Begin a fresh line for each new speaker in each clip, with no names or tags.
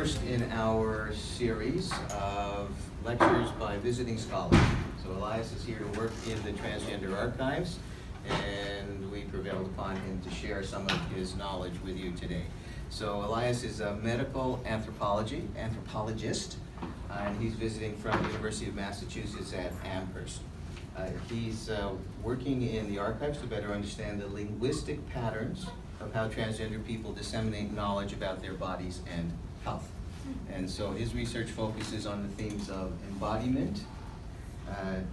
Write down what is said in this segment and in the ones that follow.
first in our series of lectures by visiting scholars. So Elias is here to work in the Transgender Archives, and we prevailed upon him to share some of his knowledge with you today. So Elias is a medical anthropologist, and he's visiting from the University of Massachusetts at Amherst. He's working in the archives to better understand the linguistic patterns of how transgender people disseminate knowledge about their bodies and health. And so his research focuses on the themes of embodiment,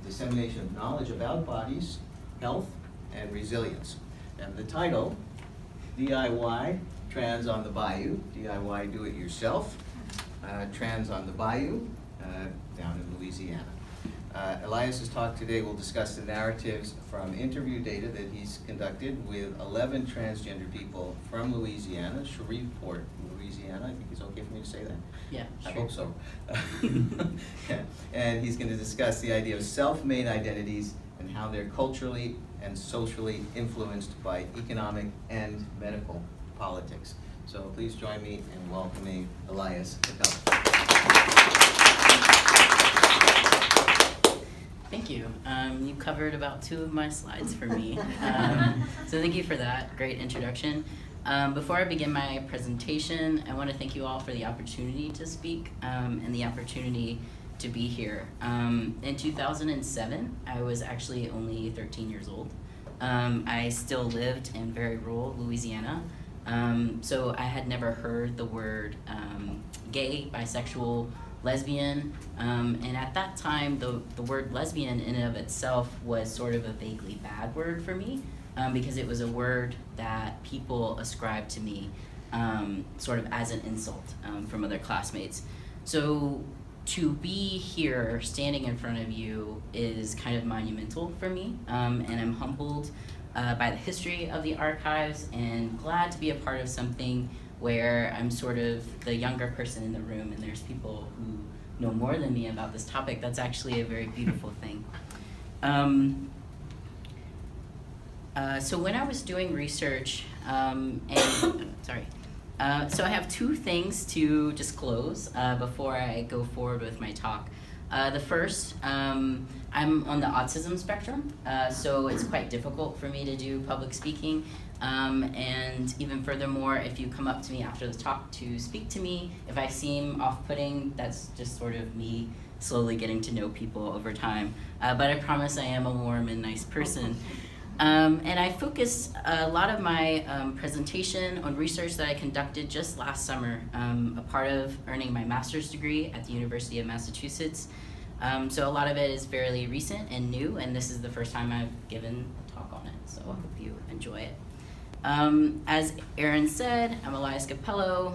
dissemination of knowledge about bodies, health, and resilience. And the title, DIY, Trans on the Bayou, DIY do it yourself, Trans on the Bayou, down in Louisiana. Elias's talk today will discuss the narratives from interview data that he's conducted with 11 transgender people from Louisiana, Shreveport, Louisiana. I think it's okay for me to say that?
Yeah,
I
sure.
hope so. Yeah. And he's going to discuss the idea of self-made identities and how they're culturally and socially influenced by economic and medical politics. So please join me in welcoming Elias Capello.
Thank you. You covered about 2 of my slides for me. So thank you for that great introduction. Before I begin my presentation, I want to thank you all for the opportunity to speak and the opportunity to be here. In 2007, I was actually only 13 years old. I still lived in very rural Louisiana. So I had never heard the word gay, bisexual, lesbian, and at that time the word lesbian in and of itself was sort of a vaguely bad word for me, because it was a word that people ascribed to me sort of as an insult from other classmates. So to be here standing in front of you is kind of monumental for me, and I'm humbled by the history of the archives and glad to be a part of something where I'm sort of the younger person in the room and there's people who know more than me about this topic. That's actually a very beautiful thing. So when I was doing research, so I have 2 things to disclose before I go forward with my talk. The first, I'm on the autism spectrum, so it's quite difficult for me to do public speaking. And even furthermore, if you come up to me after the talk to speak to me, if I seem off-putting, that's just sort of me slowly getting to know people over time. But I promise I am a warm and nice person. And I focused a lot of my presentation on research that I conducted just last summer, a part of earning my master's degree at the University of Massachusetts. So a lot of it is fairly recent and new, and this is the first time I've given a talk on it, so I hope you enjoy it. As Aaron said, I'm Elias Capello.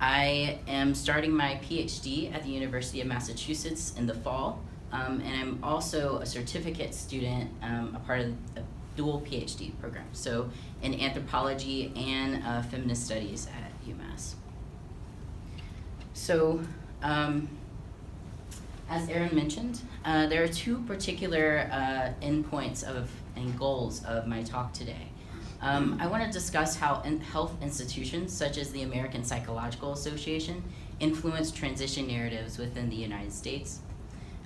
I am starting my PhD at the University of Massachusetts in the fall, and I'm also a certificate student, a part of a dual PhD program, so in anthropology and feminist studies at UMass. So, as Aaron mentioned, there are 2 particular endpoints and goals of my talk today. I want to discuss how health institutions, such as the American Psychological Association, influence transition narratives within the United States.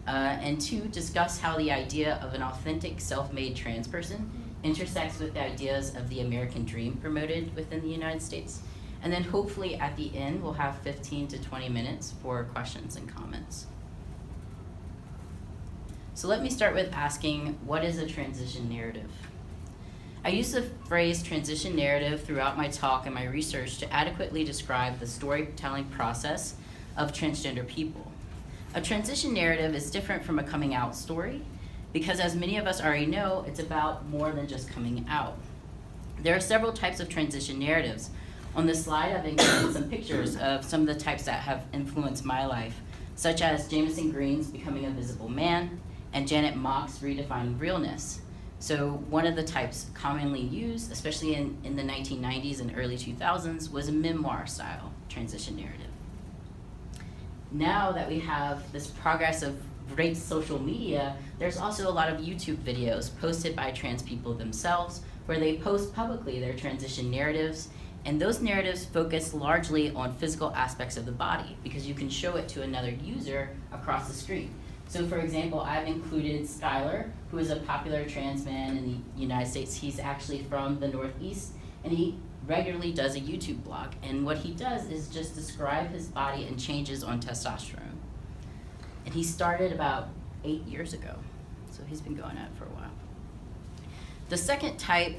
And 2, discuss how the idea of an authentic self-made trans person intersects with the ideas of the American dream promoted within the United States. And then hopefully at the end, we'll have 15 to 20 minutes for questions and comments. So let me start with asking, what is a transition narrative? I use the phrase transition narrative throughout my talk and my research to adequately describe the storytelling process of transgender people. A transition narrative is different from a coming out story because, as many of us already know, it's about more than just coming out. There are several types of transition narratives. On this slide, I've included some pictures of some of the types that have influenced my life, such as Jamison Green's Becoming a Visible Man and Janet Mock's Redefining Realness. So one of the types commonly used, especially in the 1990s and early 2000s, was a memoir-style transition narrative. Now that we have this progress of great social media, there's also a lot of YouTube videos posted by trans people themselves where they post publicly their transition narratives And those narratives focus largely on physical aspects of the body because you can show it to another user across the screen. So for example, I've included Skylar, who is a popular trans man in the United States. He's actually from the Northeast, and he regularly does a YouTube blog. And what he does is just describe his body and changes on testosterone. And he started about 8 years ago, so he's been going at it for a while. The second type,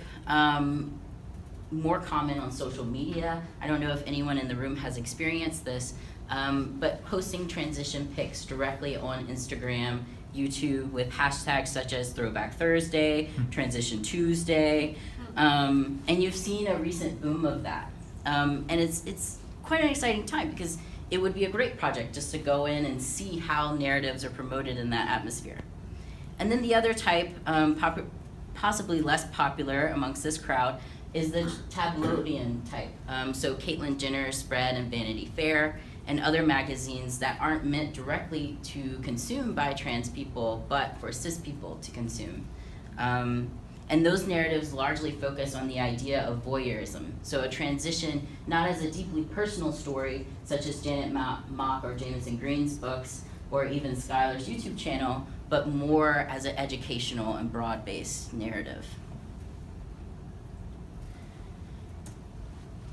more common on social media. I don't know if anyone in the room has experienced this, but posting transition pics directly on Instagram, YouTube with hashtags such as Throwback Thursday, Transition Tuesday, and you've seen a recent boom of that. And it's quite an exciting time because it would be a great project just to go in and see how narratives are promoted in that atmosphere. And then the other type, possibly less popular amongst this crowd, is the tabloidian type. So Caitlyn Jenner, Spread, and Vanity Fair, and other magazines that aren't meant directly to consume by trans people, but for cis people to consume. And those narratives largely focus on the idea of voyeurism. So a transition, not as a deeply personal story, such as Janet Mock or Jameson Green's books, or even Skylar's YouTube channel, but more as an educational and broad-based narrative.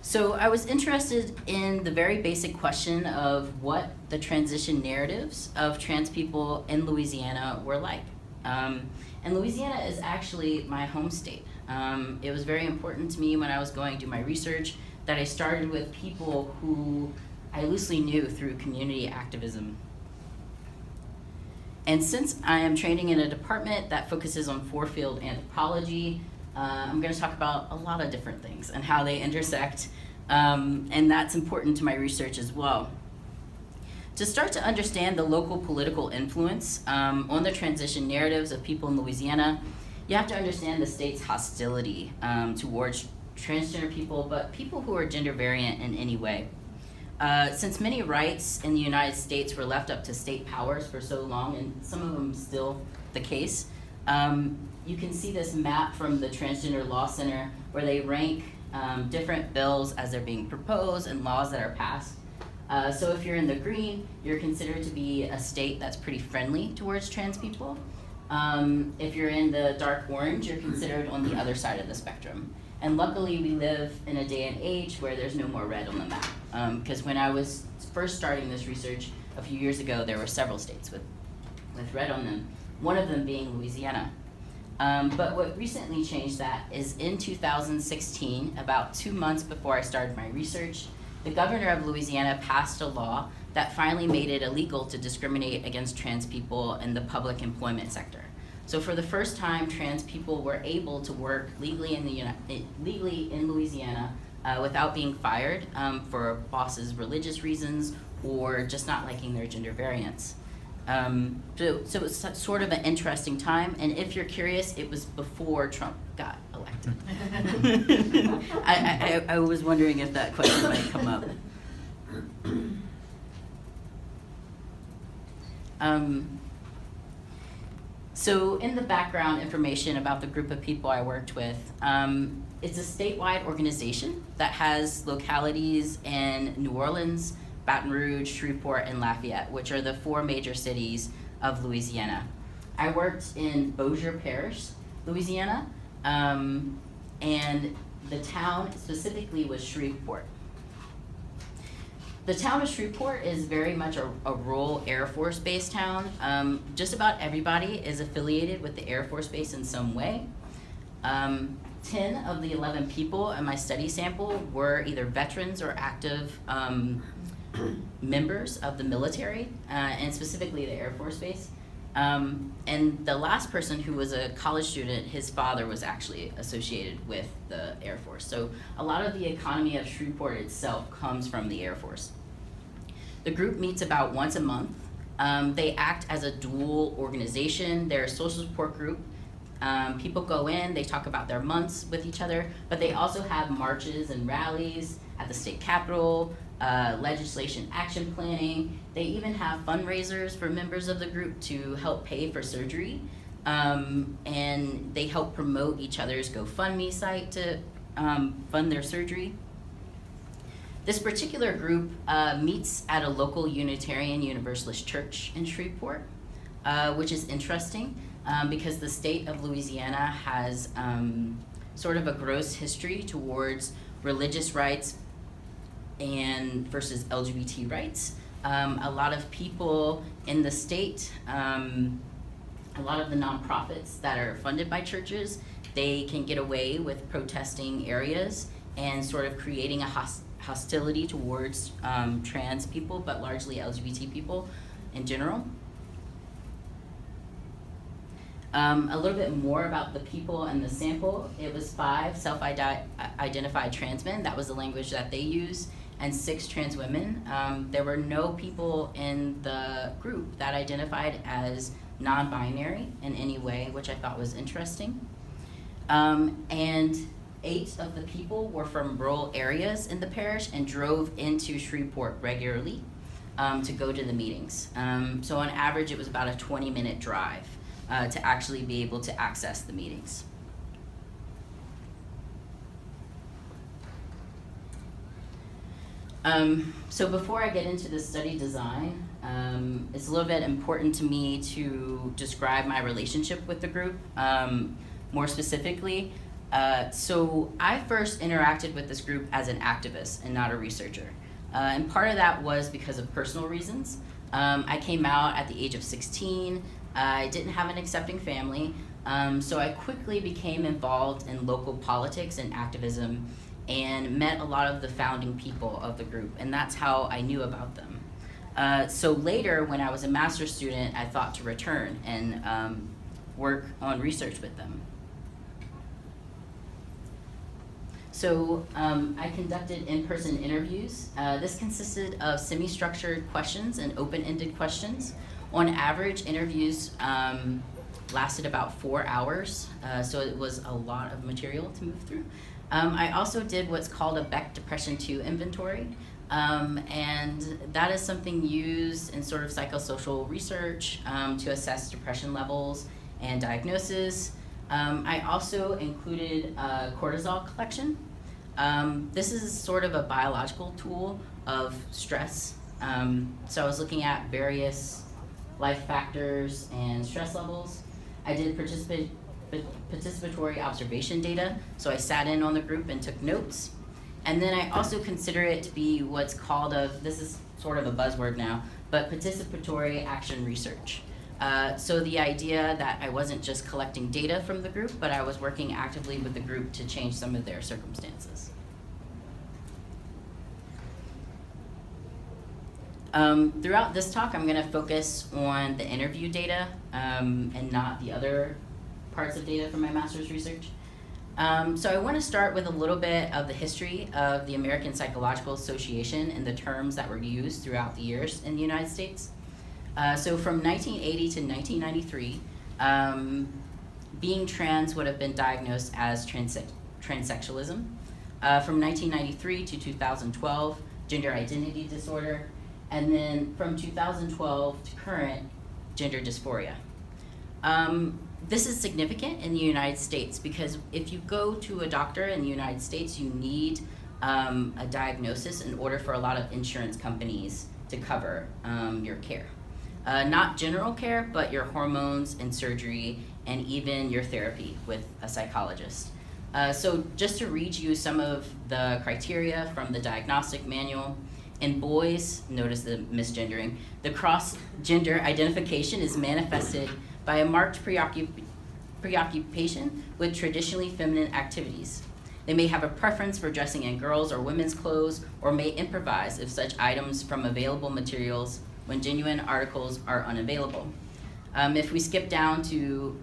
So I was interested in the very basic question of what the transition narratives of trans people in Louisiana were like. And Louisiana is actually my home state. It was very important to me when I was going to do my research that I started with people who I loosely knew through community activism. And since I am training in a department that focuses on four-field anthropology, I'm going to talk about a lot of different things and how they intersect, and that's important to my research as well. To start to understand the local political influence on the transition narratives of people in Louisiana, you have to understand the state's hostility towards transgender people, but people who are gender variant in any way. Since many rights in the United States were left up to state powers for so long, and some of them still the case, you can see this map from the Transgender Law Center where they rank different bills as they're being proposed and laws that are passed. So if you're in the green, you're considered to be a state that's pretty friendly towards trans people. If you're in the dark orange, you're considered on the other side of the spectrum. And luckily, we live in a day and age where there's no more red on the map. Because when I was first starting this research a few years ago, there were several states with red on them, one of them being Louisiana. But what recently changed that is in 2016, about 2 months before I started my research, the governor of Louisiana passed a law that finally made it illegal to discriminate against trans people in the public employment sector. So for the first time, trans people were able to work legally in Louisiana without being fired for bosses' religious reasons or just not liking their gender variance. So it was sort of an interesting time, and if you're curious, it was before Trump got elected. I was wondering if that question might come up. So in the background information about the group of people I worked with, it's a statewide organization that has localities in New Orleans, Baton Rouge, Shreveport, and Lafayette, which are the 4 major cities of Louisiana. I worked in Bossier Parish, Louisiana, and the town specifically was Shreveport. The town of Shreveport is very much a rural Air Force Base town. Just about everybody is affiliated with the Air Force Base in some way. 10 of the 11 people in my study sample were either veterans or active members of the military, and specifically the Air Force Base. And the last person who was a college student, his father was actually associated with the Air Force. So a lot of the economy of Shreveport itself comes from the Air Force. The group meets about once a month. They act as a dual organization. They're a social support group. People go in, they talk about their months with each other, but they also have marches and rallies at the state capitol, legislation action planning. They even have fundraisers for members of the group to help pay for surgery. And they help promote each other's GoFundMe site to fund their surgery. This particular group meets at a local Unitarian Universalist church in Shreveport, which is interesting because the state of Louisiana has sort of a gross history towards religious rights and versus LGBT rights. A lot of people in the state, a lot of the nonprofits that are funded by churches, they can get away with protesting areas and sort of creating a hostility towards trans people, but largely LGBT people in general. A little bit more about the people and the sample. It was 5 self-identified trans men, that was the language that they used, and 6 trans women. There were no people in the group that identified as non-binary in any way, which I thought was interesting. And 8 of the people were from rural areas in the parish and drove into Shreveport regularly to go to the meetings. So on average, it was about a 20-minute drive to actually be able to access the meetings. So before I get into the study design, it's a little bit important to me to describe my relationship with the group more specifically. So I first interacted with this group as an activist and not a researcher. And part of that was because of personal reasons. I came out at the age of 16. I didn't have an accepting family, so I quickly became involved in local politics and activism and met a lot of the founding people of the group, and that's how I knew about them. So later, when I was a master's student, I thought to return and work on research with them. So I conducted in-person interviews. This consisted of semi-structured questions and open-ended questions. On average, interviews lasted about 4 hours, so it was a lot of material to move through. I also did what's called a Beck Depression 2 inventory, and that is something used in sort of psychosocial research to assess depression levels and diagnosis. I also included a cortisol collection. This is sort of a biological tool of stress. So I was looking at various life factors and stress levels. I did participatory observation data, so I sat in on the group and took notes. And then I also consider it to be what's called this is sort of a buzzword now, but participatory action research. So the idea that I wasn't just collecting data from the group, but I was working actively with the group to change some of their circumstances. Throughout this talk, I'm going to focus on the interview data and not the other parts of data from my master's research. So I want to start with a little bit of the history of the American Psychological Association and the terms that were used throughout the years in the United States. So from 1980 to 1993, being trans would have been diagnosed as transsexualism. From 1993 to 2012, gender identity disorder, and then from 2012 to current, gender dysphoria. This is significant in the United States because if you go to a doctor in the United States, you need a diagnosis in order for a lot of insurance companies to cover your care. Not general care, but your hormones and surgery and even your therapy with a psychologist. So just to read you some of the criteria from the diagnostic manual. In boys, notice the misgendering, the cross-gender identification is manifested by a marked preoccupation with traditionally feminine activities. They may have a preference for dressing in girls' or women's clothes, or may improvise if such items from available materials when genuine articles are unavailable. If we skip down to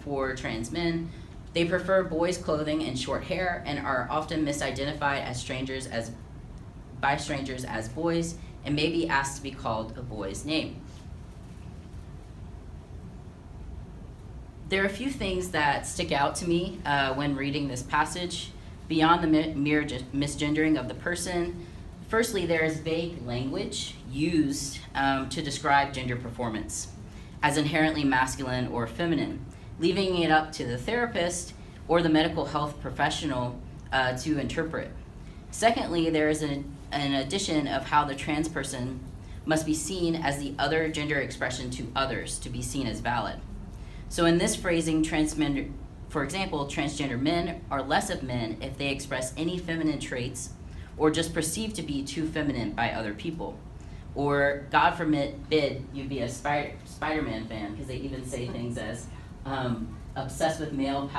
for trans men, they prefer boys' clothing and short hair and are often misidentified by strangers as boys and may be asked to be called a boy's name. There are a few things that stick out to me when reading this passage beyond the mere misgendering of the person. Firstly, there is vague language used to describe gender performance as inherently masculine or feminine, leaving it up to the therapist or the medical health professional to interpret. Secondly, there is an addition of how the trans person must be seen as the other gender expression to others to be seen as valid. So in this phrasing, for example, transgender men are less of men if they express any feminine traits or just perceived to be too feminine by other people. Or God forbid you be a Spider-Man fan, because they even say things as obsessed with male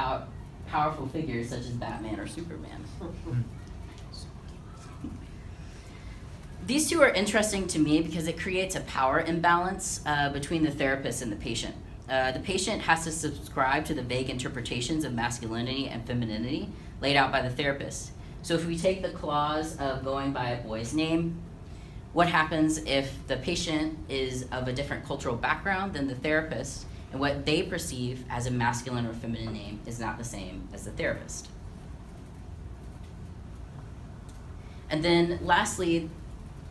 powerful figures such as Batman or Superman. These two are interesting to me because it creates a power imbalance between the therapist and the patient. The patient has to subscribe to the vague interpretations of masculinity and femininity laid out by the therapist. So if we take the clause of going by a boy's name, what happens if the patient is of a different cultural background than the therapist, and what they perceive as a masculine or feminine name is not the same as the therapist? And then lastly,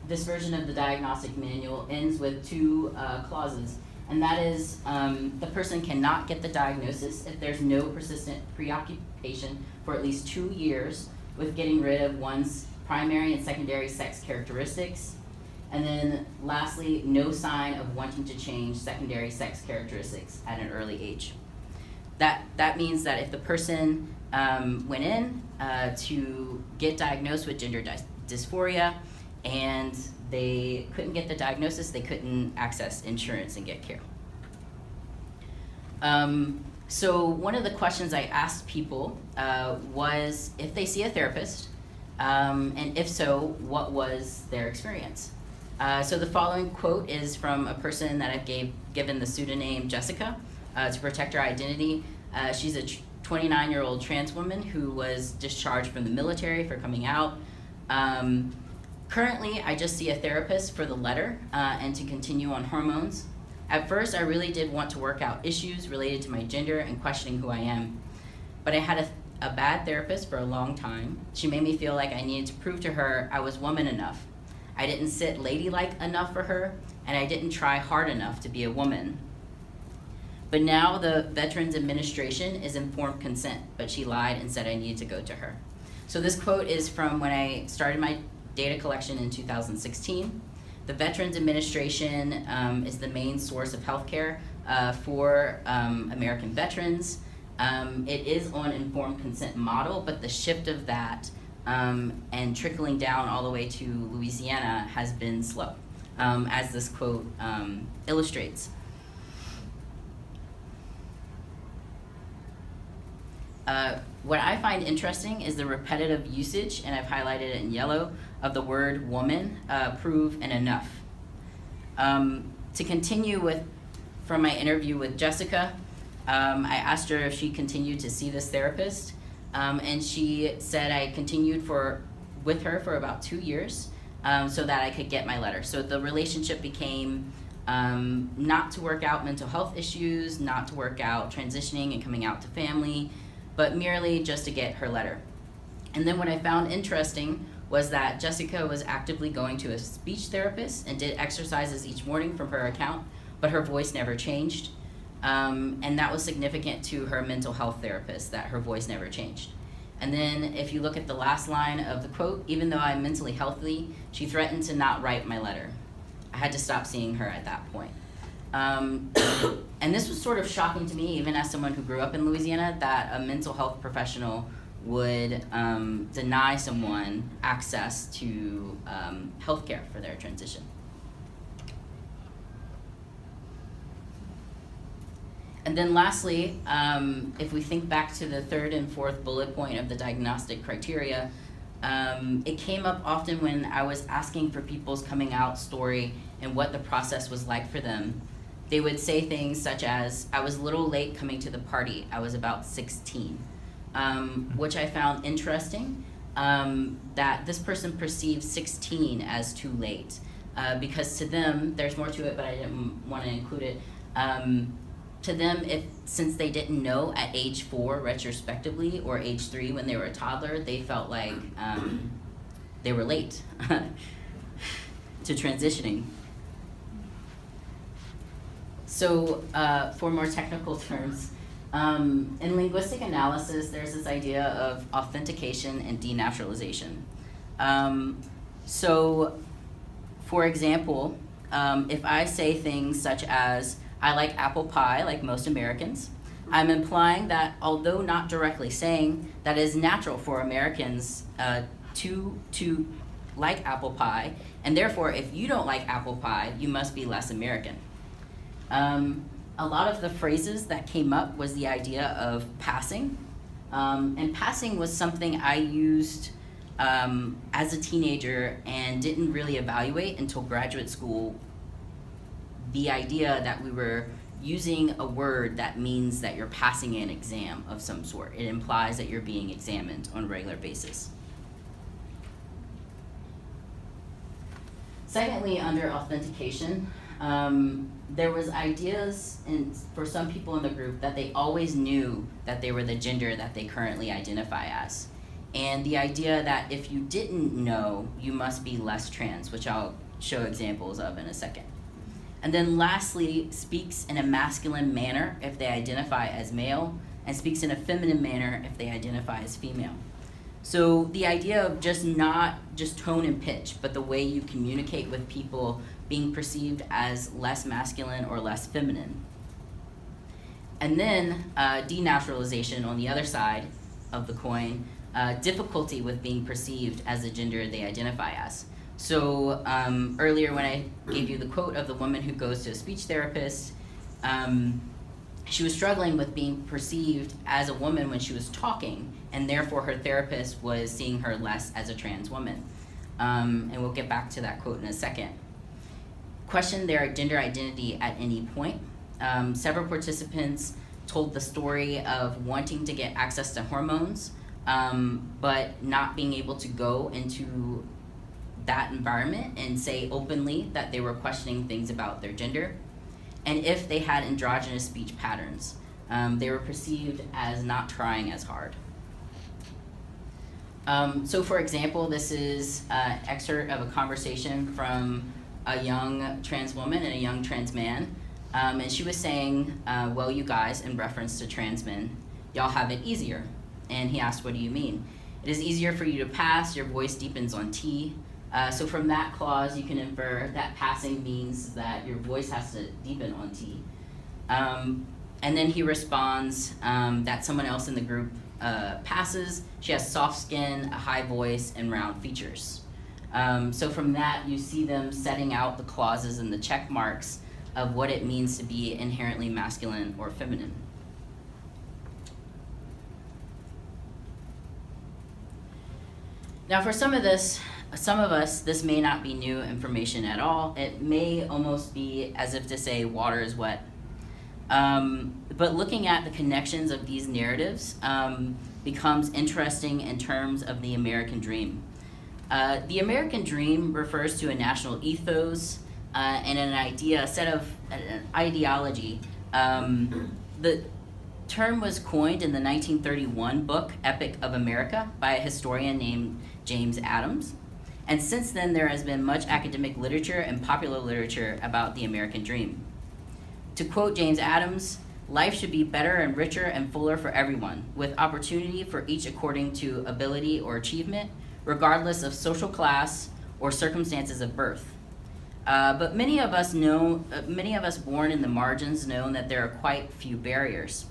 this version of the diagnostic manual ends with two clauses, and that is the person cannot get the diagnosis if there's no persistent preoccupation for at least 2 years with getting rid of one's primary and secondary sex characteristics. And then lastly, no sign of wanting to change secondary sex characteristics at an early age. That means that if the person went in to get diagnosed with gender dysphoria and they couldn't get the diagnosis, they couldn't access insurance and get care. So one of the questions I asked people was if they see a therapist, and if so, what was their experience? So the following quote is from a person that I've given the pseudonym Jessica to protect her identity. She's a 29-year-old trans woman who was discharged from the military for coming out. Currently, I just see a therapist for the letter and to continue on hormones. At first, I really did want to work out issues related to my gender and questioning who I am. But I had a bad therapist for a long time. She made me feel like I needed to prove to her I was woman enough. I didn't sit ladylike enough for her, and I didn't try hard enough to be a woman. But now the Veterans Administration is informed consent, but she lied and said I needed to go to her. So this quote is from when I started my data collection in 2016. The Veterans Administration is the main source of healthcare for American veterans. It is on informed consent model, but the shift of that and trickling down all the way to Louisiana has been slow, as this quote illustrates. What I find interesting is the repetitive usage, and I've highlighted it in yellow, of the word woman, prove, and enough. To continue from my interview with Jessica, I asked her if she continued to see this therapist, and she said I continued with her for about 2 years so that I could get my letter. So the relationship became not to work out mental health issues, not to work out transitioning and coming out to family, but merely just to get her letter. And then what I found interesting was that Jessica was actively going to a speech therapist and did exercises each morning from her account, but her voice never changed. And that was significant to her mental health therapist, that her voice never changed. And then if you look at the last line of the quote, even though I'm mentally healthy, she threatened to not write my letter. I had to stop seeing her at that point. And this was sort of shocking to me, even as someone who grew up in Louisiana, that a mental health professional would deny someone access to healthcare for their transition. And then lastly, if we think back to the third and fourth bullet point of the diagnostic criteria, it came up often when I was asking for people's coming out story and what the process was like for them. They would say things such as, I was a little late coming to the party, I was about 16, which I found interesting, that this person perceived 16 as too late, because to them, there's more to it, but I didn't want to include it. To them, since they didn't know at age 4 retrospectively, or age 3 when they were a toddler, they felt like they were late to transitioning. So for more technical terms, in linguistic analysis, there's this idea of authentication and denaturalization. So, for example, if I say things such as, I like apple pie like most Americans, I'm implying that although not directly saying that it is natural for Americans to like apple pie, and therefore if you don't like apple pie, you must be less American. A lot of the phrases that came up was the idea of passing, and passing was something I used as a teenager and didn't really evaluate until graduate school. The idea that we were using a word that means that you're passing an exam of some sort. It implies that you're being examined on a regular basis. Secondly, under authentication, there was ideas for some people in the group that they always knew that they were the gender that they currently identify as. And the idea that if you didn't know, you must be less trans, which I'll show examples of in a second. And then lastly, speaks in a masculine manner if they identify as male, and speaks in a feminine manner if they identify as female. So the idea of just not just tone and pitch, but the way you communicate with people being perceived as less masculine or less feminine. And then denaturalization on the other side of the coin, difficulty with being perceived as the gender they identify as. So earlier when I gave you the quote of the woman who goes to a speech therapist, she was struggling with being perceived as a woman when she was talking, and therefore her therapist was seeing her less as a trans woman. And we'll get back to that quote in a second. Question their gender identity at any point. Several participants told the story of wanting to get access to hormones, but not being able to go into that environment and say openly that they were questioning things about their gender. And if they had androgynous speech patterns, they were perceived as not trying as hard. So for example, this is an excerpt of a conversation from a young trans woman and a young trans man. And she was saying, well, you guys, in reference to trans men, y'all have it easier. And he asked, what do you mean? It is easier for you to pass, your voice deepens on T. So from that clause, you can infer that passing means that your voice has to deepen on T. And then he responds that someone else in the group passes. She has soft skin, a high voice, and round features. So from that, you see them setting out the clauses and the check marks of what it means to be inherently masculine or feminine. Now for some of us, this may not be new information at all. It may almost be as if to say water is wet. But looking at the connections of these narratives becomes interesting in terms of the American dream. The American dream refers to a national ethos and an idea, a set of an ideology. The term was coined in the 1931 book, Epic of America, by a historian named James Adams. And since then, there has been much academic literature and popular literature about the American dream. To quote James Adams, life should be better and richer and fuller for everyone, with opportunity for each according to ability or achievement, regardless of social class or circumstances of birth. But many of us born in the margins know that there are quite few barriers.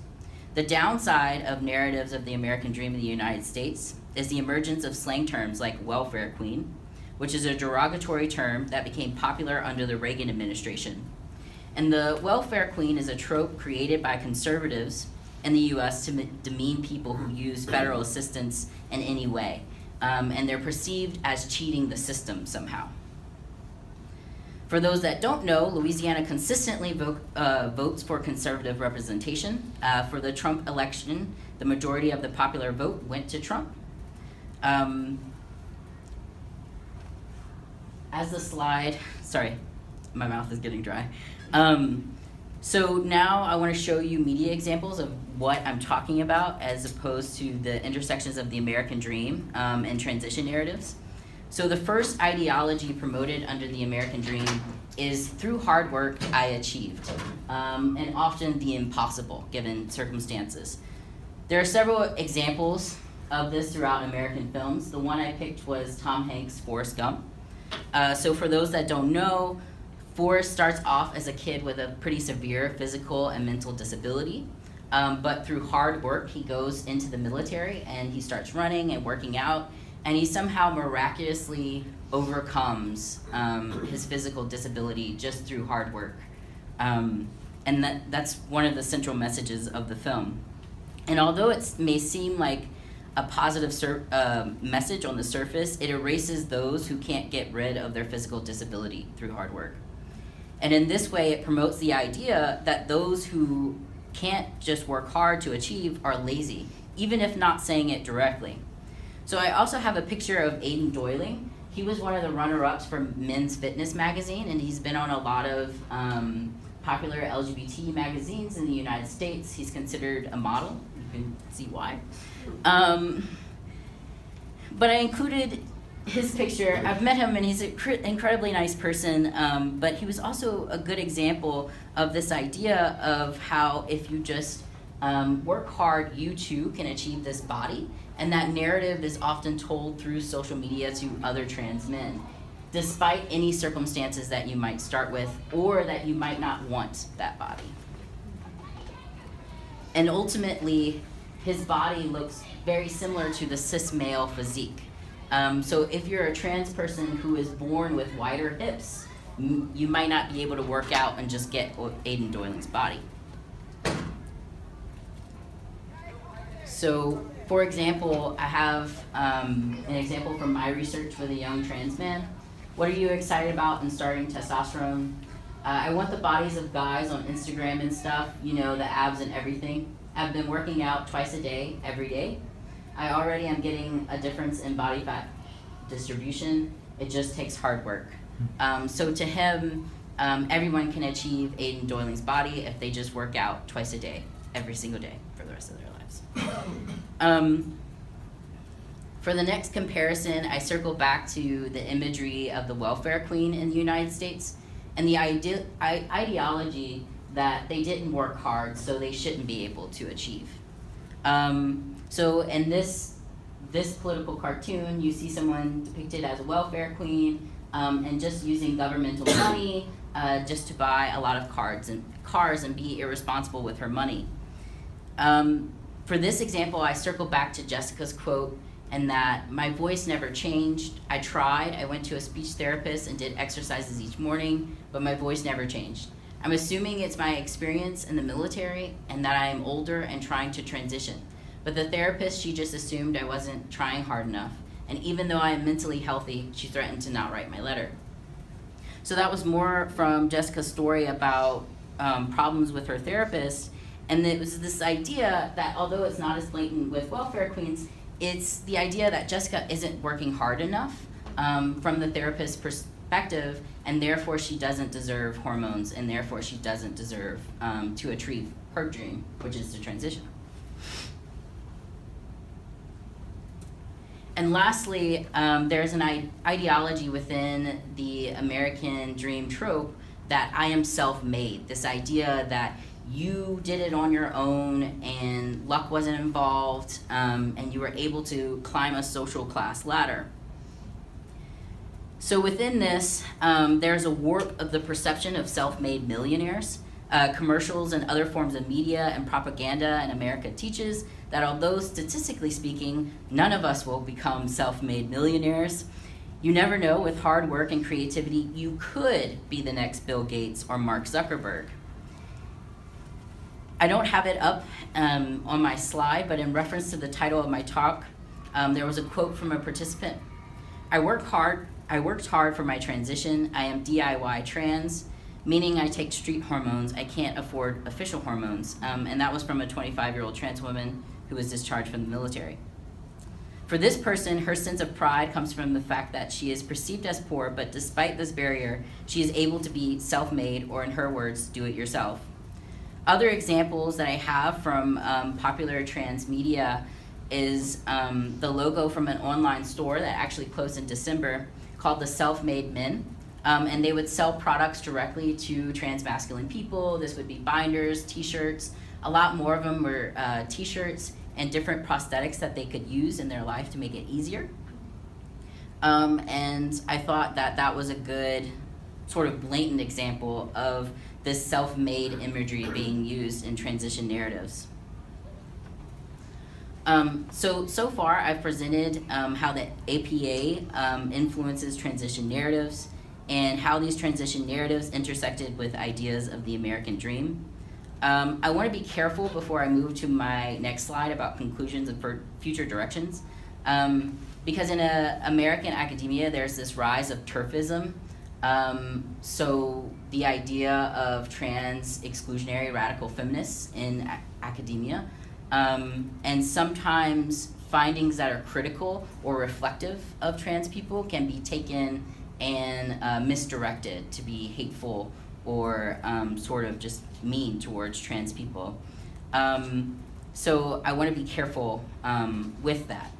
The downside of narratives of the American dream in the United States is the emergence of slang terms like welfare queen, which is a derogatory term that became popular under the Reagan administration. And the welfare queen is a trope created by conservatives in the US to demean people who use federal assistance in any way. And they're perceived as cheating the system somehow. For those that don't know, Louisiana consistently votes for conservative representation. For the Trump election, the majority of the popular vote went to Trump. As the slide, sorry, my mouth is getting dry. So now I want to show you media examples of what I'm talking about as opposed to the intersections of the American dream and transition narratives. So the first ideology promoted under the American dream is through hard work, I achieved, and often the impossible given circumstances. There are several examples of this throughout American films. The one I picked was Tom Hanks' Forrest Gump. So for those that don't know, Forrest starts off as a kid with a pretty severe physical and mental disability. But through hard work, he goes into the military and he starts running and working out, and he somehow miraculously overcomes his physical disability just through hard work. And that's one of the central messages of the film. And although it may seem like a positive message on the surface, it erases those who can't get rid of their physical disability through hard work. And in this way, it promotes the idea that those who can't just work hard to achieve are lazy, even if not saying it directly. So I also have a picture of Aiden Doyling. He was one of the runner-ups for Men's Fitness magazine, and he's been on a lot of popular LGBT magazines in the United States. He's considered a model. You can see why. But I included his picture. I've met him, and he's an incredibly nice person, but he was also a good example of this idea of how if you just work hard, you too can achieve this body. And that narrative is often told through social media to other trans men, despite any circumstances that you might start with or that you might not want that body. And ultimately, his body looks very similar to the cis male physique. So if you're a trans person who is born with wider hips, you might not be able to work out and just get Aiden Doyling's body. So, for example, I have an example from my research with a young trans man. What are you excited about in starting testosterone? I want the bodies of guys on Instagram and stuff, you know, the abs and everything. I've been working out twice a day, every day. I already am getting a difference in body fat distribution. It just takes hard work. So to him, everyone can achieve Aiden Doyling's body if they just work out twice a day, every single day for the rest of their lives. For the next comparison, I circle back to the imagery of the welfare queen in the United States and the ideology that they didn't work hard, so they shouldn't be able to achieve. So in this political cartoon, you see someone depicted as a welfare queen and just using governmental money just to buy a lot of cars and be irresponsible with her money. For this example, I circle back to Jessica's quote, and that my voice never changed. I tried, I went to a speech therapist and did exercises each morning, but my voice never changed. I'm assuming it's my experience in the military and that I am older and trying to transition. But the therapist, she just assumed I wasn't trying hard enough. And even though I am mentally healthy, she threatened to not write my letter. So that was more from Jessica's story about problems with her therapist. And it was this idea that although it's not as blatant with welfare queens, it's the idea that Jessica isn't working hard enough from the therapist's perspective, and therefore she doesn't deserve hormones, and therefore she doesn't deserve to achieve her dream, which is to transition. And lastly, there's an ideology within the American dream trope that I am self-made, this idea that you did it on your own and luck wasn't involved, and you were able to climb a social class ladder. So within this, there's a warp of the perception of self-made millionaires. Commercials and other forms of media and propaganda in America teaches that although statistically speaking, none of us will become self-made millionaires, you never know, with hard work and creativity, you could be the next Bill Gates or Mark Zuckerberg. I don't have it up on my slide, but in reference to the title of my talk, there was a quote from a participant. I worked hard for my transition. I am DIY trans, meaning I take street hormones. I can't afford official hormones. And that was from a 25-year-old trans woman who was discharged from the military. For this person, her sense of pride comes from the fact that she is perceived as poor, but despite this barrier, she is able to be self-made, or in her words, do it yourself. Other examples that I have from popular trans media is the logo from an online store that actually closed in December called the Self-Made Men. And they would sell products directly to trans masculine people. This would be binders, t-shirts. A lot more of them were t-shirts and different prosthetics that they could use in their life to make it easier. And I thought that that was a good sort of blatant example of this self-made imagery being used in transition narratives. So far I've presented how the APA influences transition narratives and how these transition narratives intersected with ideas of the American dream. I want to be careful before I move to my next slide about conclusions and for future directions. Because in American academia, there's this rise of turfism. So the idea of trans exclusionary radical feminists in academia, and sometimes findings that are critical or reflective of trans people can be taken and misdirected to be hateful or sort of just mean towards trans people. So I want to be careful with that.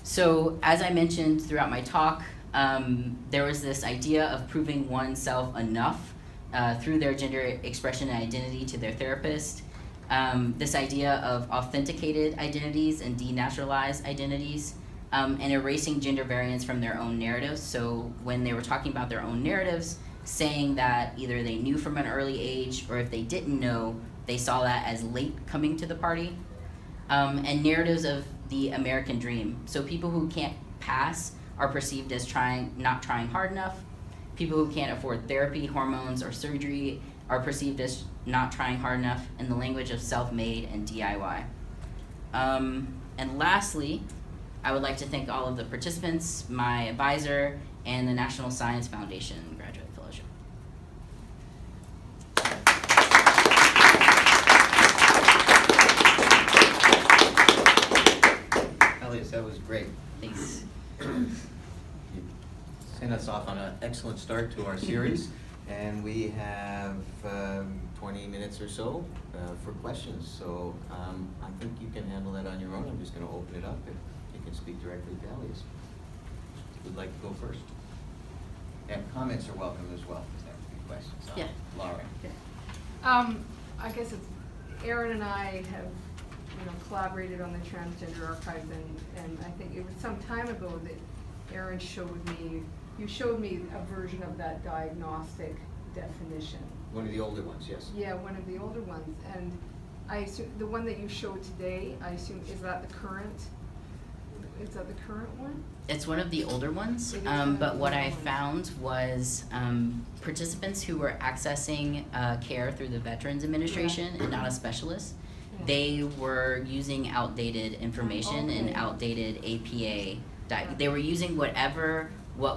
So as I mentioned throughout my talk, there was this idea of proving oneself enough through their gender expression and identity to their therapist. This idea of authenticated identities and denaturalized identities, and erasing gender variance from their own narratives. So when they were talking about their own narratives, saying that either they knew from an early age, or if they didn't know, they saw that as late coming to the party. And narratives of the American dream. So people who can't pass are perceived as not trying hard enough. People who can't afford therapy, hormones, or surgery are perceived as not trying hard enough in the language of self-made and DIY. And lastly, I would like to thank all of the participants, my advisor, and the National Science Foundation Graduate Fellowship.
Elias, that was great.
Thanks.
You sent us off on an excellent start to our series, and we have 20 minutes or so for questions. So I think you can handle that on your own. I'm just going to open it up and you can speak directly to Elias. Who'd like to go first? And comments are welcome as well. If there are questions.
Yeah.
Laura.
Okay. I guess it's Aaron and I have collaborated on the Transgender Archives, and I think it was some time ago that Aaron you showed me a version of that diagnostic definition.
One of the older ones, yes.
Yeah, one of the older ones, and I assume the one that you showed today, is that the current one?
It's one of the older ones,
It is one of
but
the
what
older
I
ones.
found was participants who were accessing care through the Veterans Administration and not a specialist,
Yeah.
they were using outdated information and
Okay.
outdated APA. They were using what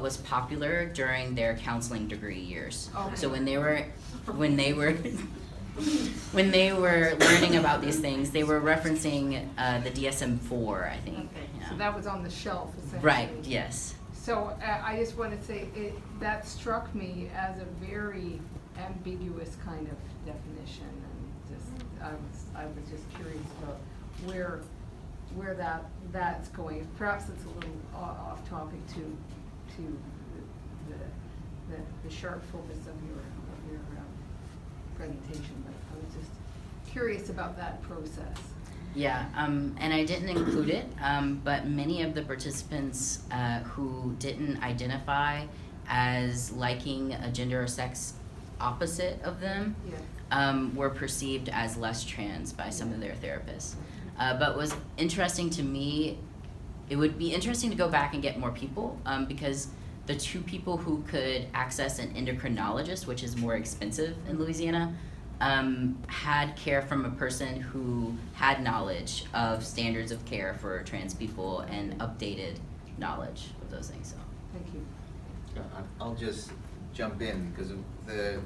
was popular during their counseling degree years.
Okay.
So when they were when they were learning about these things, they were referencing the DSM-4, I think.
Okay,
Yeah.
so that was on the shelf essentially.
Right. Yes.
So I just want to say that struck me as a very ambiguous kind of definition, and I was just curious about where that's going. Perhaps it's a little off topic to the sharp focus of your presentation, but I was just curious about that process.
Yeah, and I didn't include it, but many of the participants who didn't identify as liking a gender or sex opposite of them
Yeah.
were perceived as less trans by some of their therapists. But was interesting to me, it would be interesting to go back and get more people, because the two people who could access an endocrinologist, which is more expensive in Louisiana, had care from a person who had knowledge of standards of care for trans people and updated knowledge of those things. So.
Thank you.
I'll just jump in because the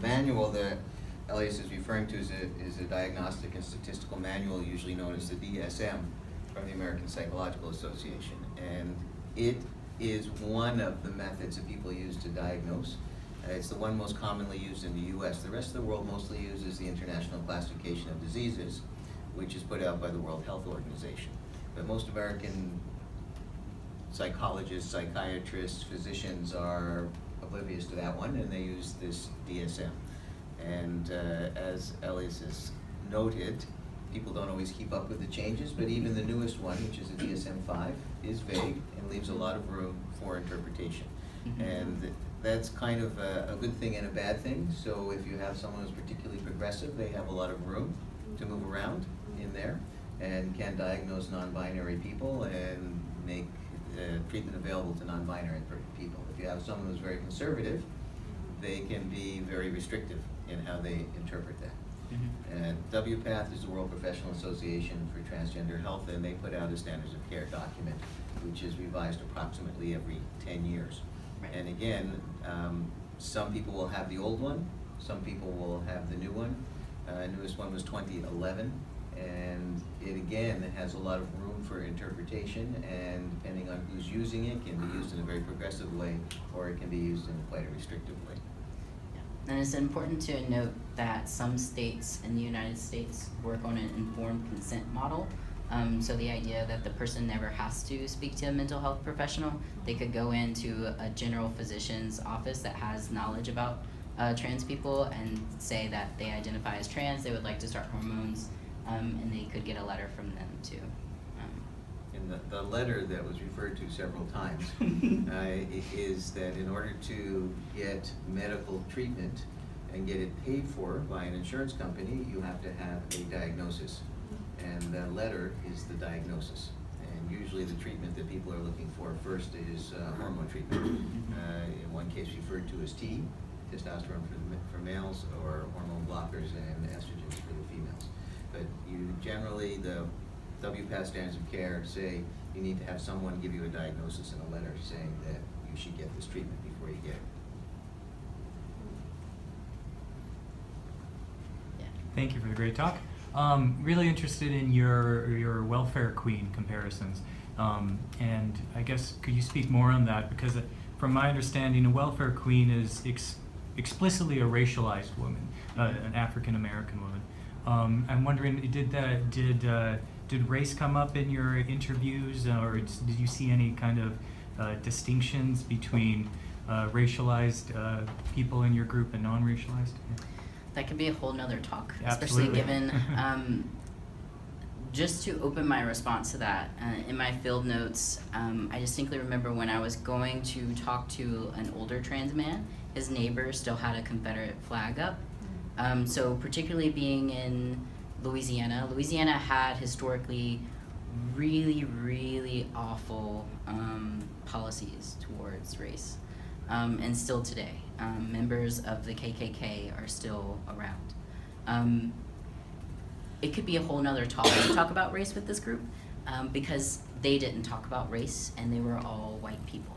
manual that Elias is referring to is a diagnostic and statistical manual, usually known as the DSM, from the American Psychological Association, and it is one of the methods that people use to diagnose. It's the one most commonly used in the U.S. The rest of the world mostly uses the International Classification of Diseases, which is put out by the World Health Organization. But most American psychologists, psychiatrists, physicians are oblivious to that one, and they use this DSM. And as Elias has noted, people don't always keep up with the changes, but even the newest one, which is the DSM-5, is vague and leaves a lot of room for interpretation. And that's kind of a good thing and a bad thing. So if you have someone who's particularly progressive, they have a lot of room to move around in there and can diagnose non-binary people and make treatment available to non-binary people. If you have someone who's very conservative, they can be very restrictive in how they interpret that. And WPATH is the World Professional Association for Transgender Health, and they put out a standards of care document, which is revised approximately every 10 years.
Right.
And again, some people will have the old one, some people will have the new one. Newest one was 2011, and it again has a lot of room for interpretation, and depending on who's using it, can be used in a very progressive way, or it can be used in quite a restrictive way.
And it's important to note that some states in the United States work on an informed consent model. So the idea that the person never has to speak to a mental health professional, they could go into a general physician's office that has knowledge about trans people and say that they identify as trans, they would like to start hormones, and they could get a letter from them too.
And the letter that was referred to several times is that in order to get medical treatment and get it paid for by an insurance company, you have to have a diagnosis. And that letter is the diagnosis. And usually the treatment that people are looking for first is hormone treatment. In one case referred to as T, testosterone for males, or hormone blockers and estrogens for the females. But you generally, the WPATH standards of care say you need to have someone give you a diagnosis and a letter saying that you should get this treatment before you get it.
Yeah.
Thank you for the great talk. Really interested in your welfare queen comparisons. And I guess, could you speak more on that? Because from my understanding, a welfare queen is explicitly a racialized woman, an African American woman. I'm wondering, did race come up in your interviews, or did you see any kind of distinctions between racialized people in your group and non-racialized?
That could be a whole nother talk,
Absolutely.
especially given, just to open my response to that, in my field notes, I distinctly remember when I was going to talk to an older trans man, his neighbor still had a Confederate flag up. So particularly being in Louisiana had historically really, really awful policies towards race, and still today. Members of the KKK are still around. It could be a whole nother talk to talk about race with this group, because they didn't talk about race and they were all white people.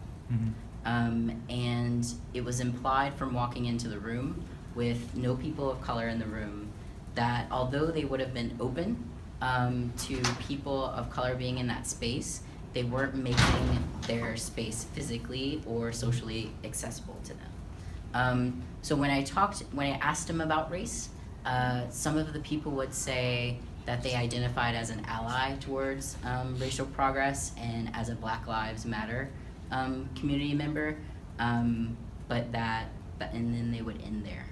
And it was implied from walking into the room with no people of color in the room that although they would have been open to people of color being in that space, they weren't making their space physically or socially accessible to them. So when I asked them about race, some of the people would say that they identified as an ally towards racial progress and as a Black Lives Matter community member, and then they would end there.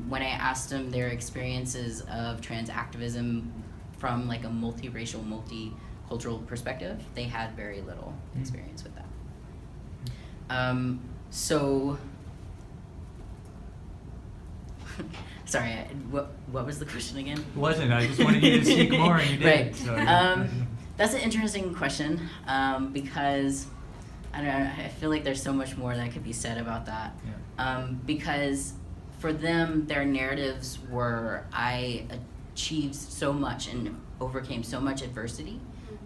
When I asked them their experiences of trans activism from like a multiracial, multicultural perspective, they had very little experience with that. Sorry, what was the question again?
It wasn't. I just wanted you to speak more, and you did.
Right.
So,
That's an interesting question, because I don't know, I feel like there's so much more that could be said about that.
Yeah.
Because for them, their narratives were, I achieved so much and overcame so much adversity,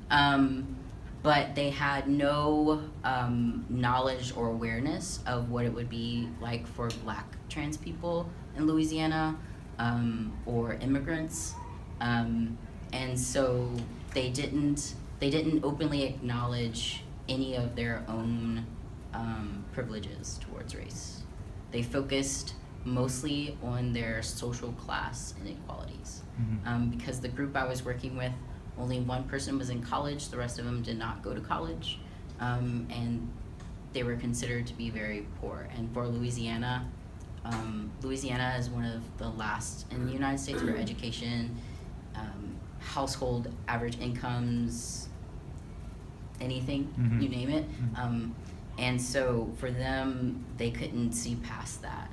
but they had no knowledge or awareness of what it would be like for Black trans people in Louisiana, or immigrants, and so they didn't openly acknowledge any of their own privileges towards race. They focused mostly on their social class inequalities. Because the group I was working with, only one person was in college, the rest of them did not go to college, and they were considered to be very poor. And for Louisiana is one of the last in the United States where education household average incomes, anything,
Mhm.
you name it.
Mhm.
And so for them, they couldn't see past that.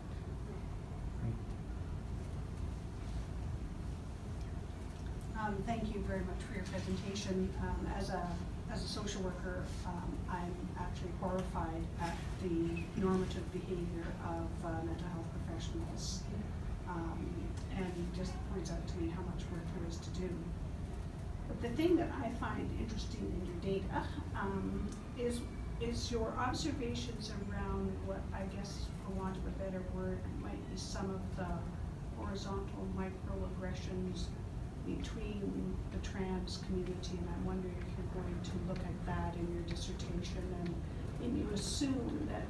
Thank you very much for your presentation. As a social worker, I'm actually horrified at the normative behavior of mental health professionals. And it just points out to me how much work there is to do. But the thing that I find interesting in your data is your observations around what I guess, for want of a better word, might be some of the horizontal microaggressions between the trans community, and I'm wondering if you're going to look at that in your dissertation, and you assume that,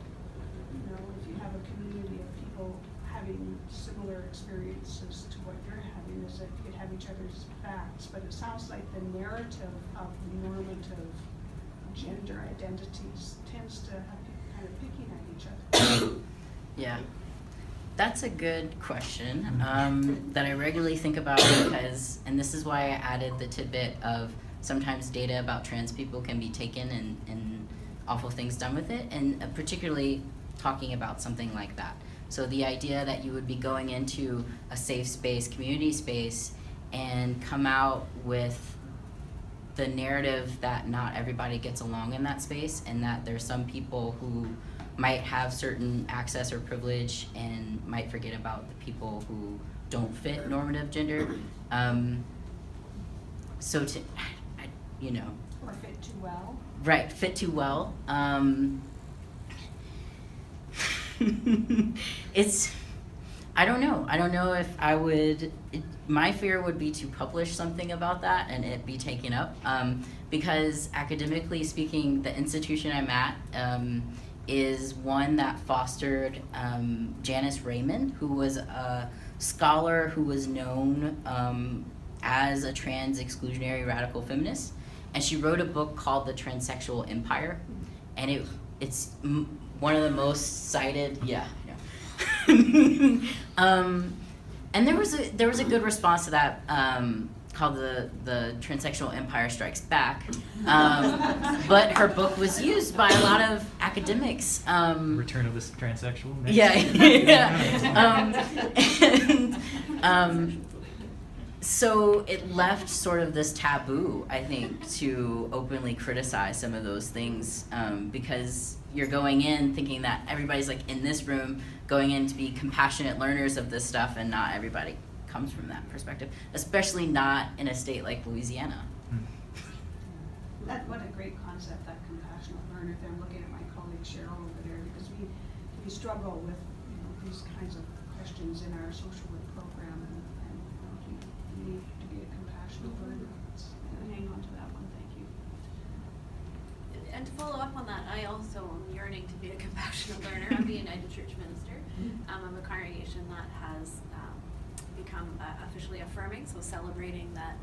you know, if you have a community of people having similar experiences to what you're having, is that you'd have each other's backs, but it sounds like the narrative of normative gender identities tends to have people kind of picking at each other.
Yeah, that's a good question that I regularly think about because, and this is why I added the tidbit of sometimes data about trans people can be taken and awful things done with it, and particularly talking about something like that. So the idea that you would be going into a safe space, community space, and come out with the narrative that not everybody gets along in that space, and that there's some people who might have certain access or privilege and might forget about the people who don't fit normative gender. So to, you know.
Or fit too well.
Right, fit too well. It's, I don't know if I would, my fear would be to publish something about that and it be taken up. Because academically speaking, the institution I'm at is one that fostered Janice Raymond, who was a scholar who was known as a trans exclusionary radical feminist. And she wrote a book called The Transsexual Empire. And it's one of the most cited, yeah, I know. And there was a good response to that called the Transsexual Empire Strikes Back. But her book was used by a lot of academics.
Return of the Transsexual? Next.
Yeah, yeah. So it left sort of this taboo, I think, to openly criticize some of those things, because you're going in thinking that everybody's like in this room going in to be compassionate learners of this stuff, and not everybody comes from that perspective, especially not in a state like Louisiana.
What a great concept, that compassionate learner. I'm looking at my colleague Cheryl over there, because we struggle with, you know, these kinds of questions in our social work program, and you need to be a compassionate learner. Hang on to that one, thank you.
And to follow up on that, I also am yearning to be a compassionate learner. I'm the United Church minister. I'm a congregation that has become officially affirming, so celebrating that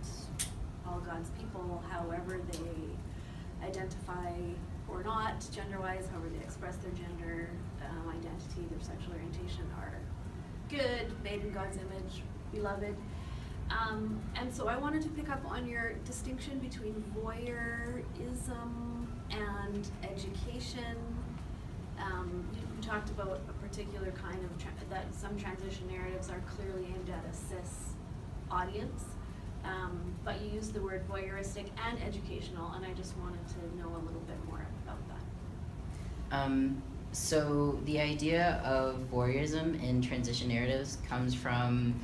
all God's people, however they identify or not, gender-wise, however they express their gender identity, their sexual orientation, are good, made in God's image, beloved. And so I wanted to pick up on your distinction between voyeurism and education. You talked about a particular kind of, that some transition narratives are clearly aimed at a cis audience, but you used the word voyeuristic and educational, and I just wanted to know a little bit more about that.
So the idea of voyeurism in transition narratives comes from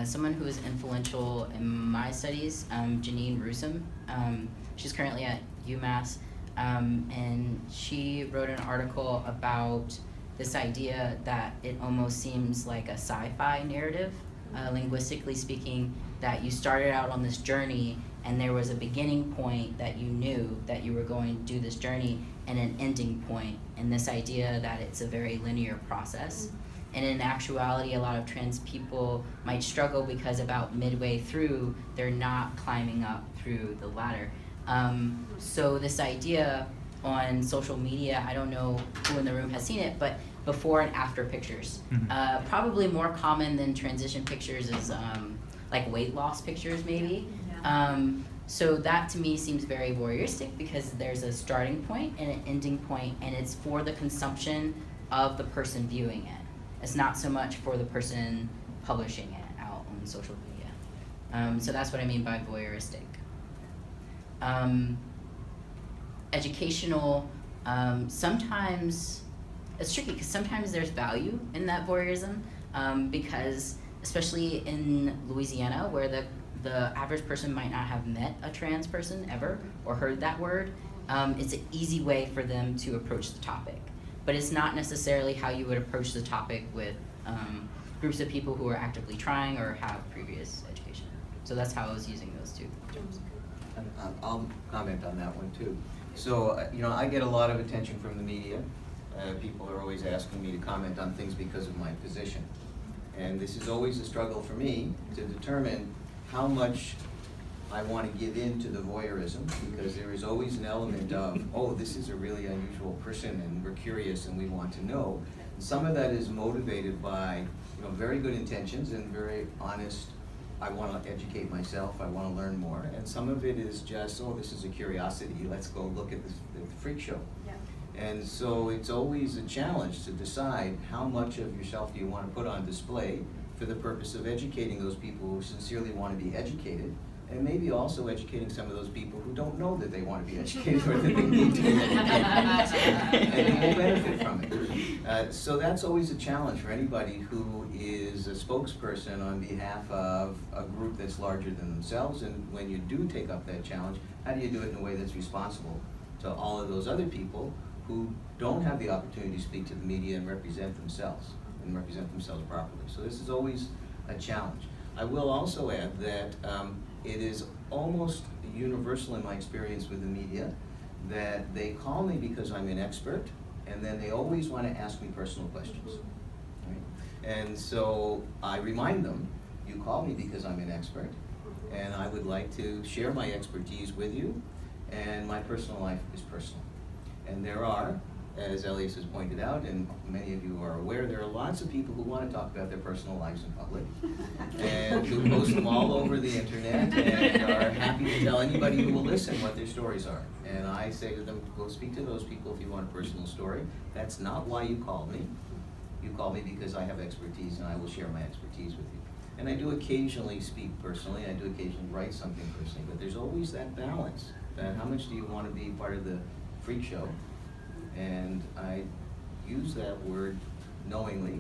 someone who is influential in my studies, Janine Rusum. She's currently at UMass, and she wrote an article about this idea that it almost seems like a sci-fi narrative, linguistically speaking, that you started out on this journey and there was a beginning point that you knew that you were going to do this journey, and an ending point, and this idea that it's a very linear process. And in actuality, a lot of trans people might struggle because about midway through, they're not climbing up through the ladder. So this idea on social media, I don't know who in the room has seen it, but before and after pictures. Probably more common than transition pictures is like weight loss pictures maybe.
Yeah.
So that to me seems very voyeuristic because there's a starting point and an ending point, and it's for the consumption of the person viewing it. It's not so much for the person publishing it out on social media. So that's what I mean by voyeuristic. Educational, sometimes it's tricky because sometimes there's value in that voyeurism, because especially in Louisiana where the average person might not have met a trans person ever or heard that word, it's an easy way for them to approach the topic. But it's not necessarily how you would approach the topic with groups of people who are actively trying or have previous education. So that's how I was using those two terms.
I'll comment on that one too. So, I get a lot of attention from the media. People are always asking me to comment on things because of my position. And this is always a struggle for me to determine how much I want to give in to the voyeurism, because there is always an element of, oh, this is a really unusual person and we're curious and we want to know. And some of that is motivated by very good intentions and very honest, I want to educate myself, I want to learn more. And some of it is just, oh, this is a curiosity, let's go look at the freak show.
Yeah.
And so it's always a challenge to decide how much of yourself do you want to put on display for the purpose of educating those people who sincerely want to be educated, and maybe also educating some of those people who don't know that they want to be educated or that they need to be educated, and they will benefit from it. So that's always a challenge for anybody who is a spokesperson on behalf of a group that's larger than themselves, and when you do take up that challenge, how do you do it in a way that's responsible to all of those other people who don't have the opportunity to speak to the media and represent themselves properly. So this is always a challenge. I will also add that it is almost universal in my experience with the media that they call me because I'm an expert, and then they always want to ask me personal questions. Right? And so I remind them, you call me because I'm an expert, and I would like to share my expertise with you, and my personal life is personal. And there are, as Elias has pointed out, and many of you are aware, there are lots of people who want to talk about their personal lives in public, and who post them all over the internet, and are happy to tell anybody who will listen what their stories are. And I say to them, go speak to those people if you want a personal story. That's not why you called me. You called me because I have expertise, and I will share my expertise with you. And I do occasionally speak personally, I do occasionally write something personally, but there's always that balance, that how much do you want to be part of the freak show? And I use that word knowingly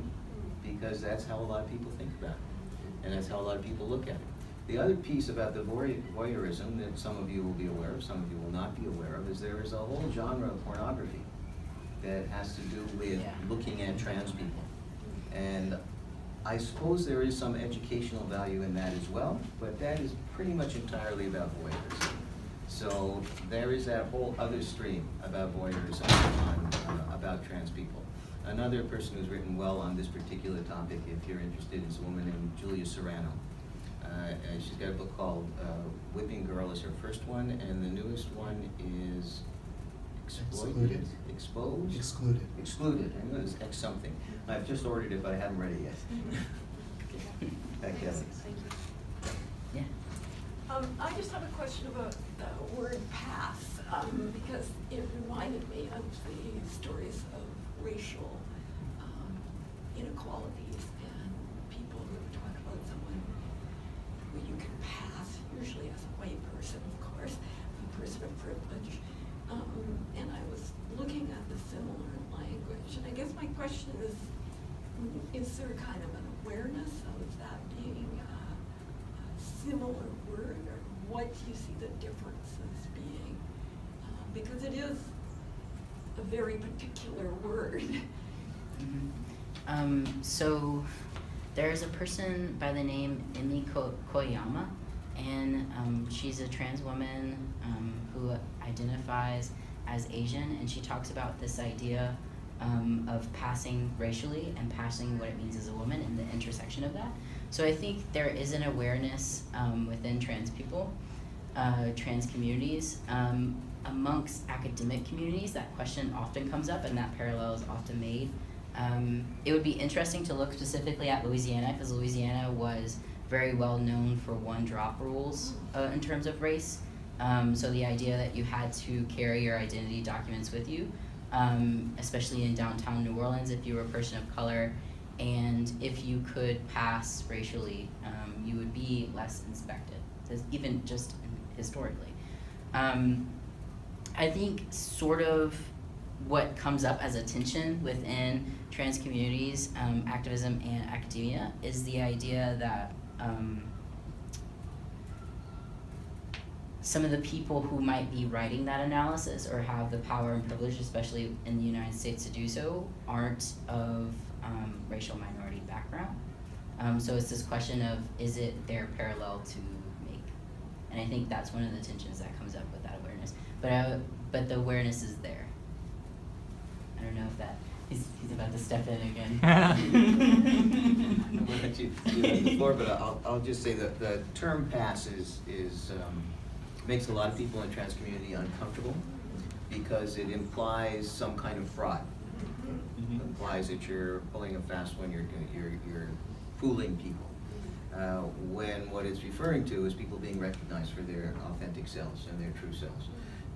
because that's how a lot of people think about it. And that's how a lot of people look at it. The other piece about the voyeurism that some of you will be aware of, some of you will not be aware of, is there is a whole genre of pornography that has to do with looking at trans people. And I suppose there is some educational value in that as well, but that is pretty much entirely about voyeurism. So there is that whole other stream about voyeurism about trans people. Another person who's written well on this particular topic, if you're interested, is a woman named Julia Serrano. And she's got a book called Whipping Girl is her first one, and the newest one is Exploited? Exposed?
Excluded.
Excluded. I know it's X something. I've just ordered it, but I haven't read it yet. Thank you.
Thank you.
Yeah.
I just have a question about the word path, because it reminded me of the stories of racial inequalities and people who talk about someone who you can pass, usually as a white person, of course, a person of privilege. And I was looking at the similar language, and I guess my question is there kind of an awareness of that being a similar word, or what do you see the differences being? Because it is a very particular word.
So there's a person by the name Emi Koyama, and she's a trans woman who identifies as Asian, and she talks about this idea of passing racially and passing what it means as a woman and the intersection of that. So I think there is an awareness within trans people, trans communities. Amongst academic communities, that question often comes up and that parallel is often made. It would be interesting to look specifically at Louisiana, because Louisiana was very well known for one-drop rules in terms of race. So the idea that you had to carry your identity documents with you, especially in downtown New Orleans if you were a person of color, and if you could pass racially, you would be less inspected, even just historically. I think sort of what comes up as a tension within trans communities, activism and academia, is the idea that some of the people who might be writing that analysis or have the power and privilege, especially in the United States to do so, aren't of racial minority background. So it's this question of, is it their parallel to make? And I think that's one of the tensions that comes up with that awareness. But the awareness is there. I don't know if that, he's about to step in again.
I'm gonna let you do that before, but I'll just say that the term pass makes a lot of people in the trans community uncomfortable because it implies some kind of fraud. It implies that you're pulling a fast one, you're fooling people. When what it's referring to is people being recognized for their authentic selves and their true selves.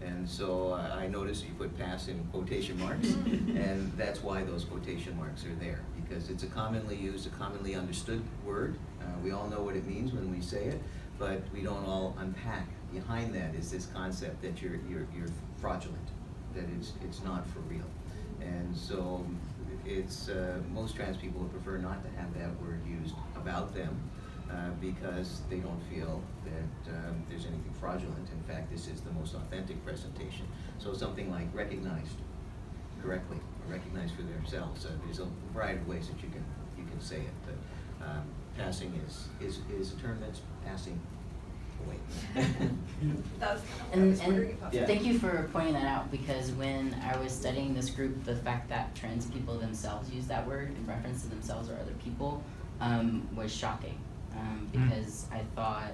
And so I noticed you put pass in quotation marks, and that's why those quotation marks are there, because it's a commonly used, a commonly understood word. We all know what it means when we say it, but we don't all unpack. Behind that is this concept that you're fraudulent, that it's not for real. And so it's most trans people would prefer not to have that word used about them because they don't feel that there's anything fraudulent. In fact, this is the most authentic presentation. So something like recognized correctly, or recognized for themselves. There's a variety of ways that you can say it, but passing is a term that's passing away.
That's
And
Yeah.
thank you for pointing that out, because when I was studying this group, the fact that trans people themselves use that word in reference to themselves or other people was shocking, because I thought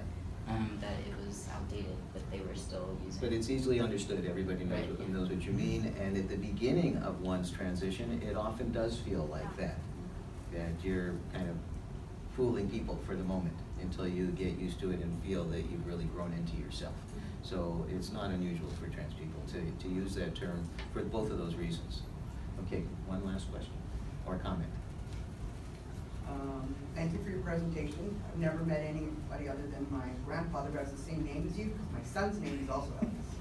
that it was outdated, but they were still using
But
it.
it's easily understood. Everybody knows,
Right, yeah.
knows what you mean. And at the beginning of one's transition, it often does feel like that you're kind of fooling people for the moment until you get used to it and feel that you've really grown into yourself. So it's not unusual for trans people to use that term for both of those reasons. Okay, one last question or comment.
Thank you for your presentation. I've never met anybody other than my grandfather who has the same name as you, because my son's name is also Elias.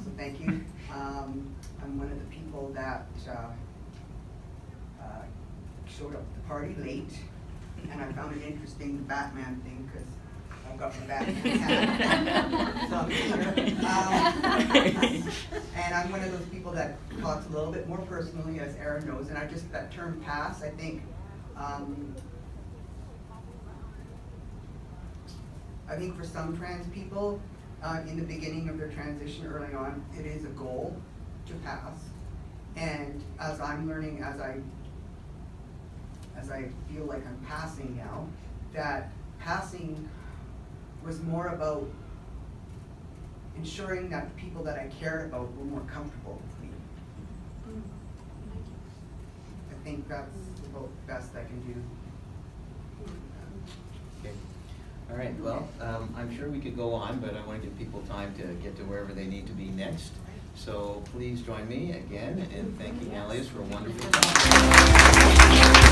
So thank you. I'm one of the people that showed up at the party late, and I found it interesting, the Batman thing, because I've got my Batman hat. So I'm here. And I'm one of those people that talks a little bit more personally, as Aaron knows, and that term pass, I think, for some trans people, in the beginning of their transition early on, it is a goal to pass. And as I'm learning, as I feel like I'm passing now, that passing was more about ensuring that the people that I cared about were more comfortable with me. I think that's about the best I can do.
Okay. All right, well, I'm sure we could go on, but I want to give people time to get to wherever they need to be next. So please join me again in thanking Elias for a wonderful talk.